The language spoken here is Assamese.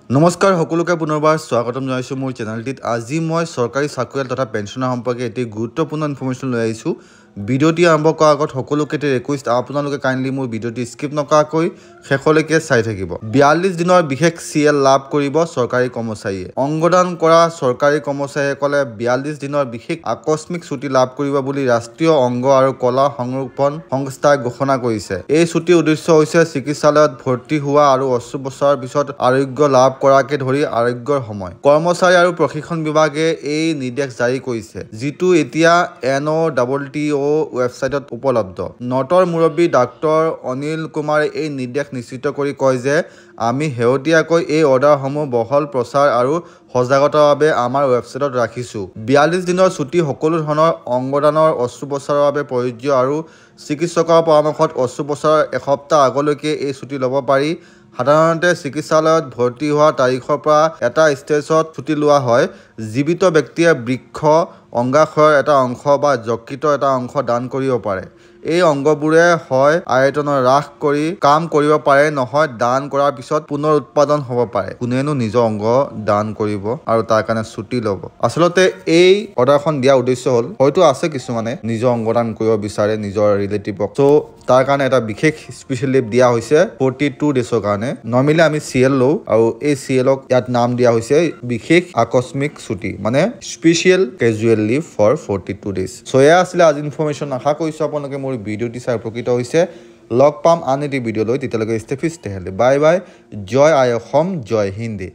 নমস্কাৰ সকলোকে পুনৰবাৰ স্বাগতম জনাইছোঁ মোৰ চেনেলটিত। আজি মই চৰকাৰী চাকৰিয়াল তথা পেঞ্চনাৰ সম্পৰ্কে এটি গুৰুত্বপূৰ্ণ ইনফৰমেশ্যন লৈ আহিছোঁ। ভিডিঅ'টি আৰম্ভ কৰাৰ আগত সকলোকে এটি ৰিকুৱেষ্ট, আপোনালোকে কাইণ্ডলি মোৰ ভিডিঅ'টি স্কিপ নকৰাকৈ শেষলৈকে চাই থাকিব। 42 দিনৰ বিশেষ CL লাভ কৰিব চৰকাৰী কৰ্মচাৰীয়ে। অংগদান কৰা চৰকাৰী কৰ্মচাৰীসকলে 42 দিনৰ বিশেষ আকস্মিক ছুটি লাভ কৰিব বুলি ৰাষ্ট্ৰীয় অংগ আৰু কলা সংৰক্ষণ সংস্থাই ঘোষণা কৰিছে। এই ছুটিৰ উদ্দেশ্য হৈছে চিকিৎসালয়ত ভৰ্তি হোৱা আৰু অস্ত্ৰোপচাৰৰ পিছত আৰোগ্য লাভ কৰাকে ধৰি আৰোগ্যৰ সময়। কৰ্মচাৰী আৰু প্ৰশিক্ষণ বিভাগে এই নিৰ্দেশ জাৰি কৰিছে, যিটো এতিয়া NOTTO ৱেবছাইটত উপলব্ধ। নটৰ মুৰব্বী ডাক্তৰ অনিল কুমাৰে এই নিৰ্দেশ নিশ্চিত কৰি কয় যে আমি শেহতীয়াকৈ এই অৰ্ডাৰসমূহ বহল প্ৰচাৰ আৰু সজাগতাৰ বাবে আমাৰ ৱেবছাইটত ৰাখিছোঁ। 42 দিনৰ ছুটী সকলো ধৰণৰ অংগদানৰ অস্ত্ৰোপচাৰৰ বাবে প্ৰযোজ্য আৰু চিকিৎসকৰ পৰামৰ্শত অস্ত্ৰোপচাৰৰ এসপ্তাহ আগলৈকে এই ছুটী ল'ব পাৰি। সাধাৰণতে চিকিৎসালয়ত ভৰ্তি হোৱাৰ তাৰিখৰ পৰা এটা ষ্টেজত ছুটী লোৱা হয়। জীৱিত ব্যক্তিয়ে বৃক্ক, অংগাশয়ৰ এটা অংশ বা যকৃতৰ এটা অংশ দান কৰিব পাৰে। এই অংগবোৰে হয় আয়তন হ্ৰাস কৰি কাম কৰিব পাৰে, নহয় দান কৰাৰ পিছত পুনৰ উৎপাদন হ'ব পাৰে। কোনেনো নিজৰ অংগ দান কৰিব আৰু তাৰ কাৰণে ছুটী ল'ব? আচলতে এই অৰ্ডাৰখন দিয়াৰ উদ্দেশ্য হ'ল, হয়তো আছে কিছুমানে নিজৰ অংগ দান কৰিব বিচাৰে নিজৰ ৰিলেটিভক, চ' তাৰ কাৰণে এটা বিশেষ স্পেচিয়েল লিভ দিয়া হৈছে 42 ডেজৰ কাৰণে। নৰ্মেলি আমি CL লওঁ আৰু এই CLক ইয়াত নাম দিয়া হৈছে বিশেষ আকস্মিক ছুটী, মানে special casual leave for 42 days. So' এয়া আছিলে আজি ইনফৰমেশ্যন। আশা কৰিছোঁ আপোনালোকে মোৰ ভিডিঅ'টি চাই উপকৃত হৈছে। লগ পাম আন এটি ভিডিঅ' লৈ, তেতিয়ালৈকে stay fit stay healthy. Bye bye. জয় আই অসম, জয় হিন্দী।